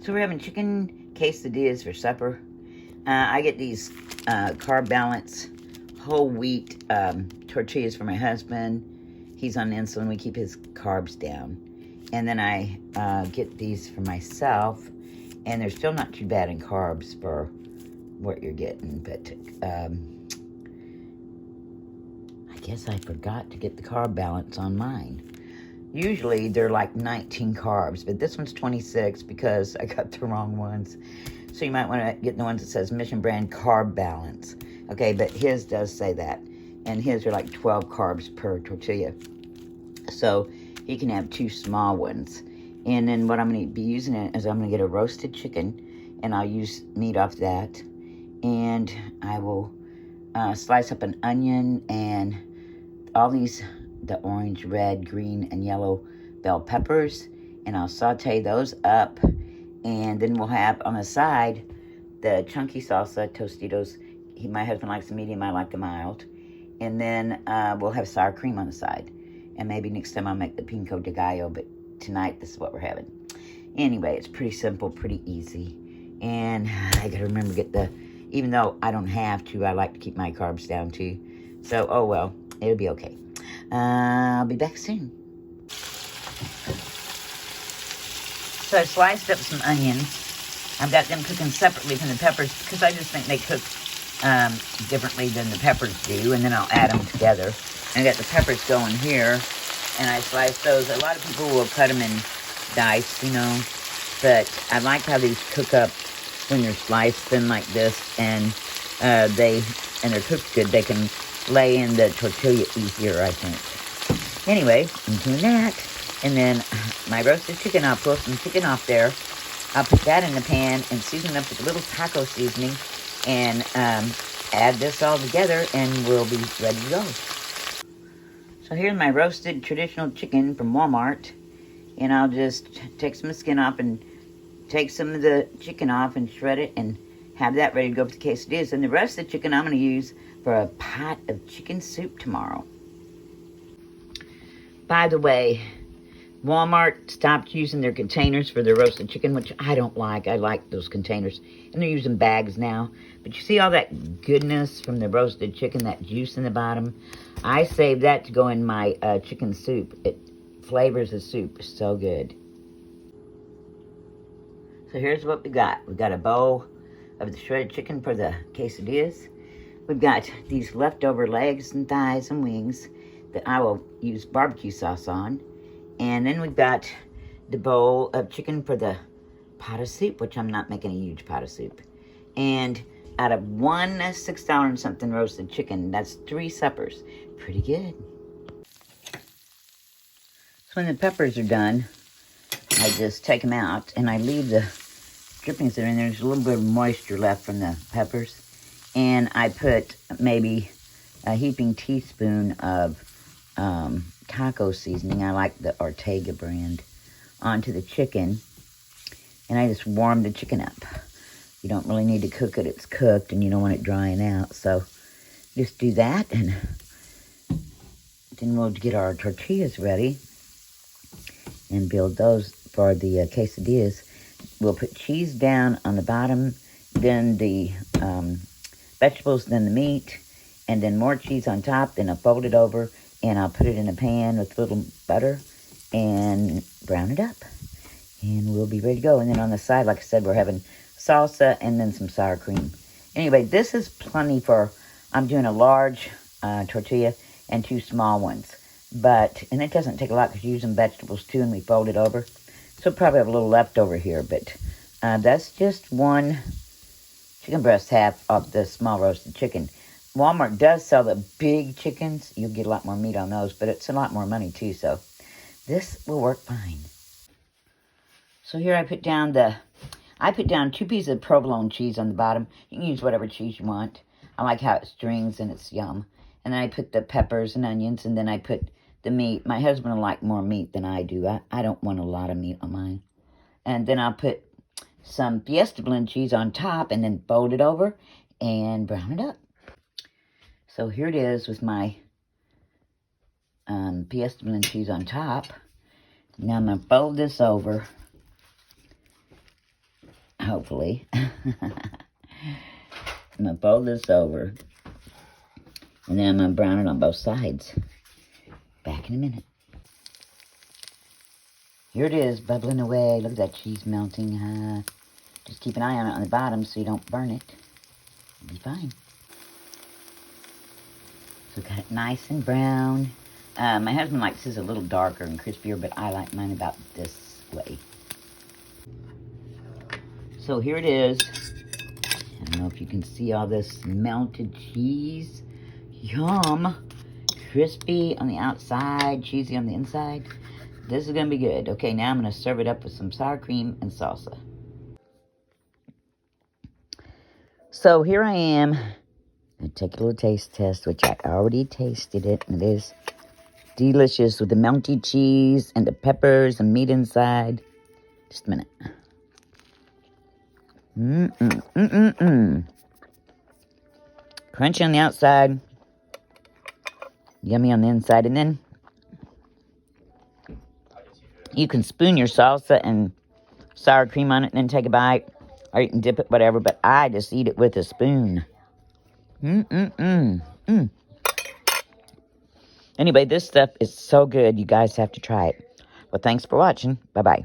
So we're having chicken quesadillas for supper. I get these Carb Balance whole wheat tortillas for my husband. He's on insulin. We keep his carbs down. And then I get these for myself. And they're still not too bad in carbs for what you're getting. But I guess I forgot to get the Carb Balance on mine. Usually they're like 19 carbs, but this one's 26 because I got the wrong ones. So you might want to get the ones that says Mission Brand Carb Balance. Okay, but his does say that. And his are like 12 carbs per tortilla. So he can have 2 small ones. And then what I'm going to be using it is I'm going to get a roasted chicken. And I'll use meat off that. And I will slice up an onion and all these, the orange, red, green, and yellow bell peppers. And I'll saute those up. And then we'll have on the side the chunky salsa, Tostitos. My husband likes the medium, I like the mild. And then we'll have sour cream on the side. And maybe next time I'll make the pico de gallo, but tonight this is what we're having. Anyway, it's pretty simple, pretty easy. And I gotta remember to get the, even though I don't have to, I like to keep my carbs down too. So, oh well, it'll be okay. I'll be back soon. So I sliced up some onions. I've got them cooking separately from the peppers because I just think they cook differently than the peppers do. And then I'll add them together. And I got the peppers going here. And I sliced those. A lot of people will cut them in dice, you know. But I like how these cook up when they're sliced thin like this. And they're cooked good. They can lay in the tortilla easier, I think. Anyway, I'm doing that. And then my roasted chicken, I'll pull some chicken off there. I'll put that in the pan and season it up with a little taco seasoning. And add this all together and we'll be ready to go. So here's my roasted traditional chicken from Walmart. And I'll just take some of the skin off and take some of the chicken off and shred it and have that ready to go for the quesadillas. And the rest of the chicken I'm going to use for a pot of chicken soup tomorrow. By the way, Walmart stopped using their containers for their roasted chicken, which I don't like. I like those containers. And they're using bags now. But you see all that goodness from the roasted chicken, that juice in the bottom? I save that to go in my chicken soup. It flavors the soup so good. So here's what we got. We got a bowl of the shredded chicken for the quesadillas. We've got these leftover legs and thighs and wings that I will use barbecue sauce on. And then we've got the bowl of chicken for the pot of soup, which I'm not making a huge pot of soup. And out of one $6 and something roasted chicken, that's 3 suppers. Pretty good. So when the peppers are done, I just take them out and I leave the drippings that are in there. There's a little bit of moisture left from the peppers. And I put maybe a heaping teaspoon of taco seasoning. I like the Ortega brand onto the chicken. And I just warm the chicken up. You don't really need to cook it. It's cooked and you don't want it drying out. So just do that and then we'll get our tortillas ready and build those for the quesadillas. We'll put cheese down on the bottom, then the vegetables, then the meat, and then more cheese on top. Then I'll fold it over and I'll put it in a pan with a little butter and brown it up. And we'll be ready to go. And then on the side, like I said, we're having salsa and then some sour cream. Anyway, this is plenty for, I'm doing a large tortilla and 2 small ones. And it doesn't take a lot because you use some vegetables too and we fold it over. So probably have a little left over here. But that's just 1 chicken breast half of the small roasted chicken. Walmart does sell the big chickens. You'll get a lot more meat on those, but it's a lot more money too. So this will work fine. So here I put down 2 pieces of provolone cheese on the bottom. You can use whatever cheese you want. I like how it strings and it's yum. And then I put the peppers and onions, and then I put the meat. My husband will like more meat than I do. I don't want a lot of meat on mine. And then I'll put some Fiesta blend cheese on top and then fold it over and brown it up. So here it is with my Fiesta blend cheese on top. Now I'm going to fold this over. hopefully. I'm going to fold this over. And then I'm going to brown it on both sides. Back in a minute. Here it is, bubbling away. Look at that cheese melting. Just keep an eye on it on the bottom so you don't burn it. It'll be fine. So got it nice and brown. My husband likes his a little darker and crispier, but I like mine about this way. So here it is. I don't know if you can see all this melted cheese. Yum! Crispy on the outside, cheesy on the inside. This is going to be good. Okay, now I'm going to serve it up with some sour cream and salsa. So here I am. I take a little taste test, which I already tasted it, and it is delicious with the melty cheese and the peppers and meat inside. Just a minute. Crunchy on the outside, yummy on the inside, and then you can spoon your salsa and sour cream on it and then take a bite, or you can dip it, whatever, but I just eat it with a spoon. Anyway, this stuff is so good, you guys have to try it. Well, thanks for watching. Bye-bye.